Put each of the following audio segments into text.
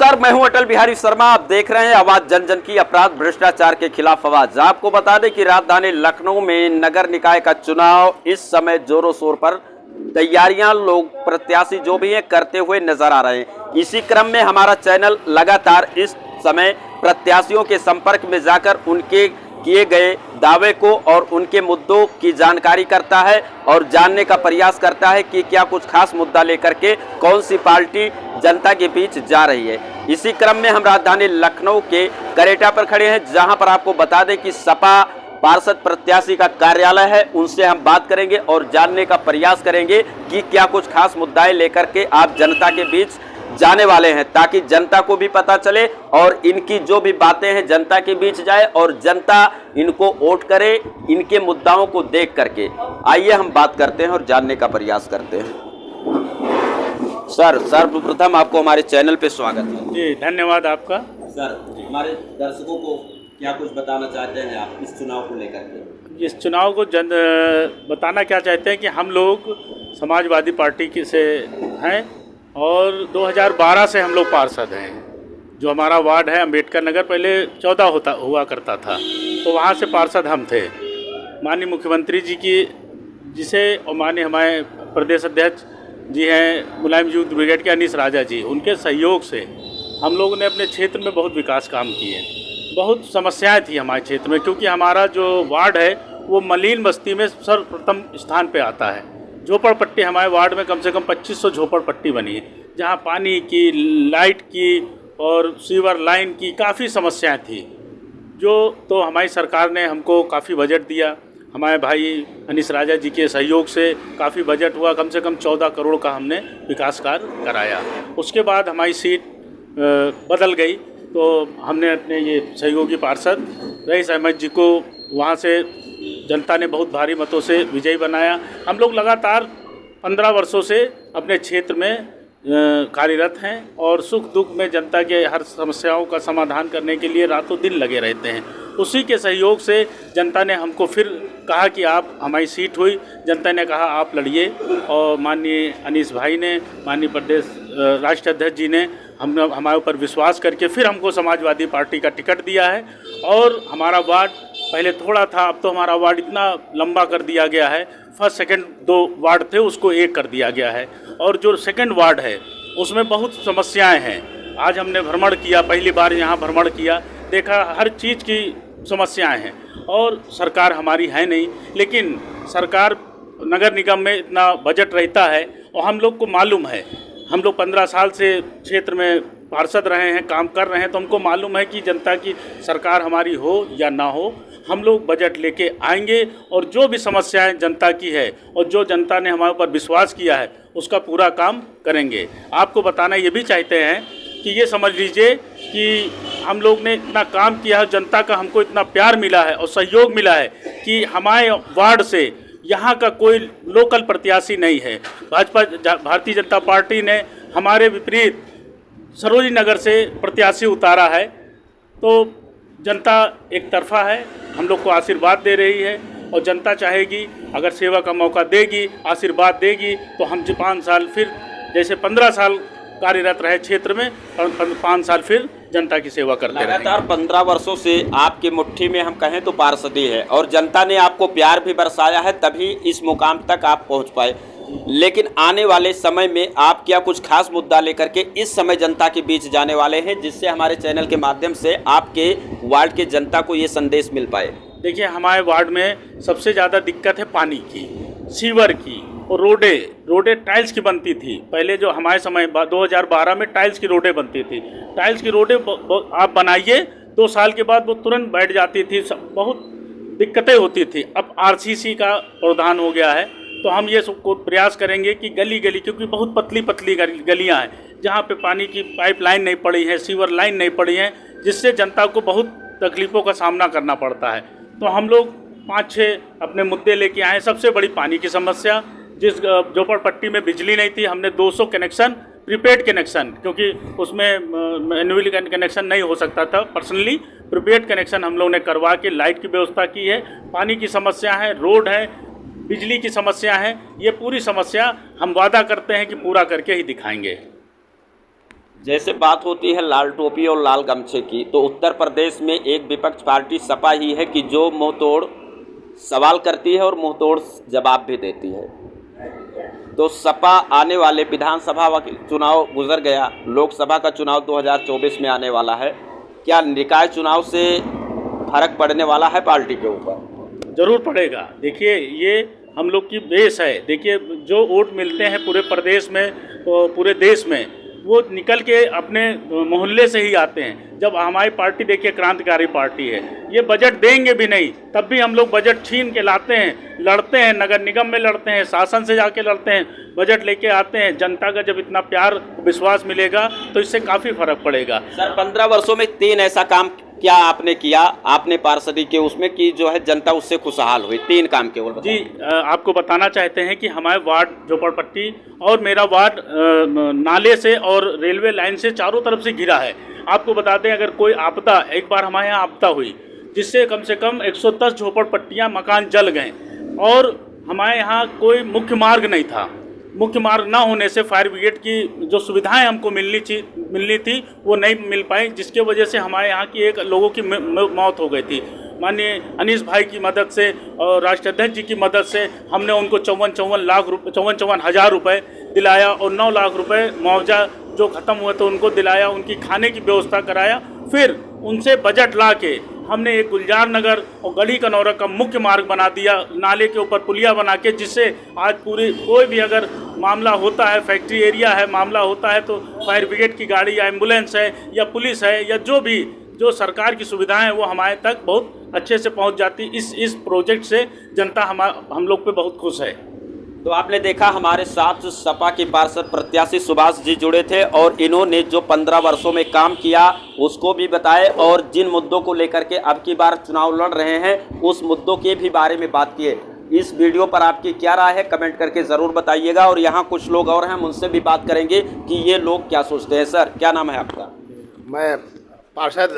नमस्कार, मैं हूं अटल बिहारी शर्मा। आप देख रहे हैं आवाज जन जन की, अपराध भ्रष्टाचार के खिलाफ आवाज। आपको बता दें कि राजधानी लखनऊ में नगर निकाय का चुनाव इस समय जोरों शोर पर तैयारियां लोग प्रत्याशी जो भी हैं करते हुए नजर आ रहे हैं। इसी क्रम में हमारा चैनल लगातार इस समय प्रत्याशियों के संपर्क में जाकर उनके किए गए दावे को और उनके मुद्दों की जानकारी करता है और जानने का प्रयास करता है कि क्या कुछ खास मुद्दा लेकर के कौन सी पार्टी जनता के बीच जा रही है। इसी क्रम में हम राजधानी लखनऊ के करेटा पर खड़े हैं, जहां पर आपको बता दें कि सपा पार्षद प्रत्याशी का कार्यालय है। उनसे हम बात करेंगे और जानने का प्रयास करेंगे कि क्या कुछ खास मुद्दाएं लेकर के आप जनता के बीच जाने वाले हैं, ताकि जनता को भी पता चले और इनकी जो भी बातें हैं जनता के बीच जाए और जनता इनको वोट करे इनके मुद्दाओं को देख करके। आइए हम बात करते हैं और जानने का प्रयास करते हैं। सर, सर्वप्रथम आपको हमारे चैनल पे स्वागत है। जी, धन्यवाद आपका। सर, हमारे दर्शकों को क्या कुछ बताना चाहते हैं आप इस चुनाव को लेकर के? इस चुनाव को बताना क्या चाहते हैं कि हम लोग समाजवादी पार्टी की से हैं और 2012 से हम लोग पार्षद हैं। जो हमारा वार्ड है अंबेडकर नगर, पहले 14 हुआ करता था, तो वहाँ से पार्षद हम थे। माननीय मुख्यमंत्री जी की जिसे और माननीय हमारे प्रदेश अध्यक्ष जी हैं मुलायम यूथ ब्रिगेड के अनीस राजा जी, उनके सहयोग से हम लोगों ने अपने क्षेत्र में बहुत विकास काम किए। बहुत समस्याएं थी हमारे क्षेत्र में, क्योंकि हमारा जो वार्ड है वो मलिन बस्ती में सर्वप्रथम स्थान पे आता है। झोपड़पट्टी हमारे वार्ड में कम से कम 2500 झोपड़पट्टी बनी है, जहाँ पानी की, लाइट की और सीवर लाइन की काफ़ी समस्याएं थी। तो हमारी सरकार ने हमको काफ़ी बजट दिया। हमारे भाई अनीस राजा जी के सहयोग से काफ़ी बजट हुआ, कम से कम 14 करोड़ का हमने विकास कार्य कराया। उसके बाद हमारी सीट बदल गई, तो हमने अपने ये सहयोगी पार्षद रईस अहमद जी को वहाँ से जनता ने बहुत भारी मतों से विजयी बनाया। हम लोग लगातार 15 वर्षों से अपने क्षेत्र में कार्यरत हैं और सुख दुख में जनता के हर समस्याओं का समाधान करने के लिए रातों दिन लगे रहते हैं। उसी के सहयोग से जनता ने हमको फिर कहा कि आप, हमारी सीट हुई, जनता ने कहा आप लड़िए, और माननीय अनीस भाई ने, माननीय प्रदेश राष्ट्रीय अध्यक्ष जी ने हमारे ऊपर विश्वास करके फिर हमको समाजवादी पार्टी का टिकट दिया है। और हमारा वार्ड पहले थोड़ा था, अब तो हमारा वार्ड इतना लंबा कर दिया गया है। फर्स्ट सेकंड 2 वार्ड थे, उसको 1 कर दिया गया है। और जो सेकंड वार्ड है उसमें बहुत समस्याएं हैं। आज हमने भ्रमण किया, पहली बार यहाँ भ्रमण किया, देखा हर चीज़ की समस्याएं हैं। और सरकार हमारी है नहीं, लेकिन सरकार नगर निगम में इतना बजट रहता है और हम लोग को मालूम है, हम लोग 15 साल से क्षेत्र में पार्षद रहे हैं, काम कर रहे हैं, तो हमको मालूम है कि जनता की सरकार हमारी हो या ना हो, हम लोग बजट लेके आएंगे और जो भी समस्याएं जनता की है और जो जनता ने हमारे ऊपर विश्वास किया है उसका पूरा काम करेंगे। आपको बताना ये भी चाहते हैं कि ये समझ लीजिए कि हम लोग ने इतना काम किया है, जनता का हमको इतना प्यार मिला है और सहयोग मिला है कि हमारे वार्ड से यहाँ का कोई लोकल प्रत्याशी नहीं है। भारतीय जनता पार्टी ने हमारे विपरीत सरोजनी नगर से प्रत्याशी उतारा है, तो जनता एक तरफा है, हम लोग को आशीर्वाद दे रही है। और जनता चाहेगी, अगर सेवा का मौका देगी, आशीर्वाद देगी, तो हम 5 साल फिर, जैसे 15 साल कार्यरत रहे क्षेत्र में, 5 साल फिर जनता की सेवा करते रहेंगे। लगातार 15 वर्षों से आपकी मुट्ठी में हम कहें तो पार्षदी है और जनता ने आपको प्यार भी बरसाया है, तभी इस मुकाम तक आप पहुंच पाए। लेकिन आने वाले समय में आप क्या कुछ खास मुद्दा लेकर के इस समय जनता के बीच जाने वाले हैं, जिससे हमारे चैनल के माध्यम से आपके वार्ड के जनता को ये संदेश मिल पाए? देखिए, हमारे वार्ड में सबसे ज़्यादा दिक्कत है पानी की, सीवर की और रोडें टाइल्स की बनती थी। पहले जो हमारे समय 2012 में टाइल्स की रोडें बनती थी, टाइल्स की रोडें आप बनाइए, 2 साल के बाद वो तुरंत बैठ जाती थी, बहुत दिक्कतें होती थी। अब RCC का प्रावधान हो गया है, तो हम ये सबको प्रयास करेंगे कि गली गली, क्योंकि बहुत पतली पतली गलियां हैं जहाँ पे पानी की पाइपलाइन नहीं पड़ी है, सीवर लाइन नहीं पड़ी है, जिससे जनता को बहुत तकलीफ़ों का सामना करना पड़ता है। तो हम लोग 5-6 अपने मुद्दे लेके आए। सबसे बड़ी पानी की समस्या, जिस झोपड़पट्टी में बिजली नहीं थी, हमने 200 कनेक्शन, प्रीपेड कनेक्शन, क्योंकि उसमें मैनुअली कनेक्शन नहीं हो सकता था, पर्सनली प्रीपेड कनेक्शन हम लोगों ने करवा के लाइट की व्यवस्था की है। पानी की समस्या है, रोड है, बिजली की समस्या है। ये पूरी समस्या हम वादा करते हैं कि पूरा करके ही दिखाएंगे। जैसे बात होती है लाल टोपी और लाल गमछे की, तो उत्तर प्रदेश में एक विपक्ष पार्टी सपा ही है कि जो मुंह तोड़ सवाल करती है और मुंह तोड़ जवाब भी देती है। तो सपा आने वाले विधानसभा चुनाव गुजर गया, लोकसभा का चुनाव 2024 में आने वाला है, क्या निकाय चुनाव से फर्क पड़ने वाला है पार्टी के ऊपर? जरूर पड़ेगा। देखिए, ये हम लोग की बेस है। देखिए, जो वोट मिलते हैं पूरे प्रदेश में, पूरे देश में, वो निकल के अपने मोहल्ले से ही आते हैं। जब हमारी पार्टी देखिए क्रांतिकारी पार्टी है, ये बजट देंगे भी नहीं तब भी हम लोग बजट छीन के लाते हैं, लड़ते हैं, नगर निगम में लड़ते हैं, शासन से जाके लड़ते हैं, बजट लेके आते हैं। जनता का जब इतना प्यार विश्वास मिलेगा तो इससे काफ़ी फर्क पड़ेगा। सर, 15 वर्षों में 3 ऐसा काम क्या आपने किया, आपने पार्षदी के उसमें कि जो है जनता उससे खुशहाल हुई? 3 काम केवल जी, आपको बताना चाहते हैं कि हमारे वार्ड झोपड़पट्टी और मेरा वार्ड नाले से और रेलवे लाइन से चारों तरफ से घिरा है। आपको बता दें, अगर कोई आपदा, एक बार हमारे यहाँ आपदा हुई जिससे कम से कम 110 झोपड़पट्टियाँ मकान जल गए और हमारे यहाँ कोई मुख्य मार्ग नहीं था। मुख्य मार्ग ना होने से फायर ब्रिगेड की जो सुविधाएं हमको मिलनी थी वो नहीं मिल पाई, जिसके वजह से हमारे यहाँ की एक लोगों की मौत हो गई थी। माननीय अनीस भाई की मदद से और राष्ट्राध्यक्ष जी की मदद से हमने उनको 54 हज़ार रुपये दिलाया और 9 लाख रुपए मुआवजा जो ख़त्म हुए थे उनको दिलाया, उनकी खाने की व्यवस्था कराया। फिर उनसे बजट ला के हमने एक गुलजार नगर और गढ़ी कनौरा का मुख्य मार्ग बना दिया, नाले के ऊपर पुलिया बना के, जिससे आज पूरी कोई भी अगर मामला होता है, फैक्ट्री एरिया है, मामला होता है तो फायर ब्रिगेड की गाड़ी या एम्बुलेंस है या पुलिस है या जो सरकार की सुविधाएं हैं वो हमारे तक बहुत अच्छे से पहुंच जाती। इस प्रोजेक्ट से जनता हम लोग पे बहुत खुश है। तो आपने देखा हमारे साथ सपा के पार्षद प्रत्याशी सुभाष जी जुड़े थे और इन्होंने जो 15 वर्षों में काम किया उसको भी बताए और जिन मुद्दों को लेकर के अब की बार चुनाव लड़ रहे हैं उस मुद्दों के भी बारे में बात किए। इस वीडियो पर आपकी क्या राय है कमेंट करके ज़रूर बताइएगा और यहाँ कुछ लोग और हैं, हम उनसे भी बात करेंगे कि ये लोग क्या सोचते हैं। सर, क्या नाम है आपका? मैं पार्षद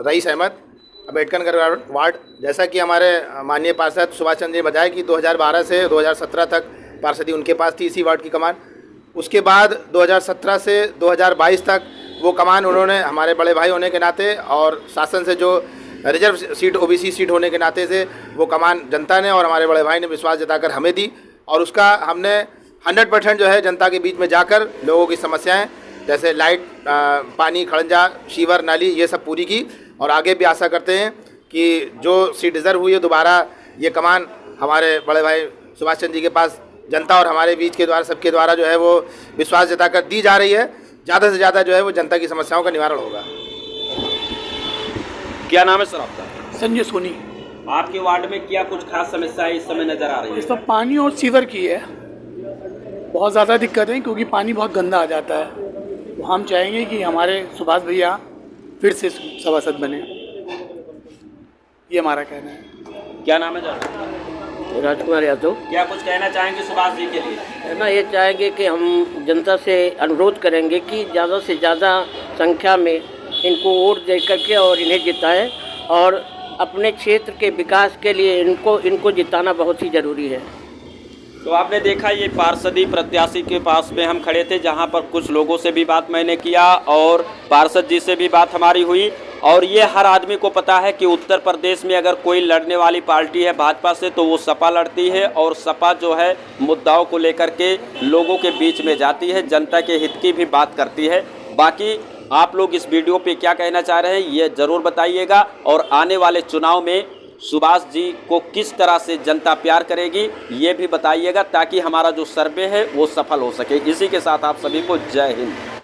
रईस अहमद, अम्बेडकर नगर वार्ड। जैसा कि हमारे माननीय पार्षद सुभाष चंद्र जी ने बताया कि 2012 से 2017 तक पार्षदी उनके पास थी इसी वार्ड की कमान। उसके बाद 2017 से 2022 तक वो कमान उन्होंने हमारे बड़े भाई होने के नाते और शासन से जो रिजर्व सीट ओबीसी सीट होने के नाते से वो कमान जनता ने और हमारे बड़े भाई ने विश्वास जताकर हमें दी और उसका हमने 100% जो है जनता के बीच में जाकर लोगों की समस्याएं जैसे लाइट, पानी, खड़ंजा, शीवर, नाली, ये सब पूरी की और आगे भी आशा करते हैं कि जो सीट रिजर्व हुई है दोबारा ये कमान हमारे बड़े भाई सुभाष चंद्र जी के पास जनता और हमारे बीच के द्वारा सबके द्वारा जो है वो विश्वास जताकर दी जा रही है। ज़्यादा से ज़्यादा जो है वो जनता की समस्याओं का निवारण होगा। क्या नाम है सर आपका? संजय सोनी। आपके वार्ड में क्या कुछ खास समस्याएं इस समय नजर आ रही है? इस पर पानी और सीवर की है, बहुत ज़्यादा दिक्कत है क्योंकि पानी बहुत गंदा आ जाता है। तो हम चाहेंगे कि हमारे सुभाष भैया फिर से सभासद बने, ये हमारा कहना है। क्या नाम है? राजकुमार यादव। क्या कुछ कहना चाहेंगे सुभाष जी के लिए? ना, ये चाहेंगे कि हम जनता से अनुरोध करेंगे कि ज़्यादा से ज़्यादा संख्या में इनको वोट दे करके और इन्हें जिताएं और अपने क्षेत्र के विकास के लिए इनको जिताना बहुत ही ज़रूरी है। तो आपने देखा ये पार्षदी प्रत्याशी के पास में हम खड़े थे जहां पर कुछ लोगों से भी बात मैंने किया और पार्षद जी से भी बात हमारी हुई और ये हर आदमी को पता है कि उत्तर प्रदेश में अगर कोई लड़ने वाली पार्टी है भाजपा से तो वो सपा लड़ती है और सपा जो है मुद्दाओं को लेकर के लोगों के बीच में जाती है, जनता के हित की भी बात करती है। बाकी आप लोग इस वीडियो पे क्या कहना चाह रहे हैं ये ज़रूर बताइएगा और आने वाले चुनाव में सुभाष जी को किस तरह से जनता प्यार करेगी ये भी बताइएगा ताकि हमारा जो सर्वे है वो सफल हो सके। इसी के साथ आप सभी को जय हिंद।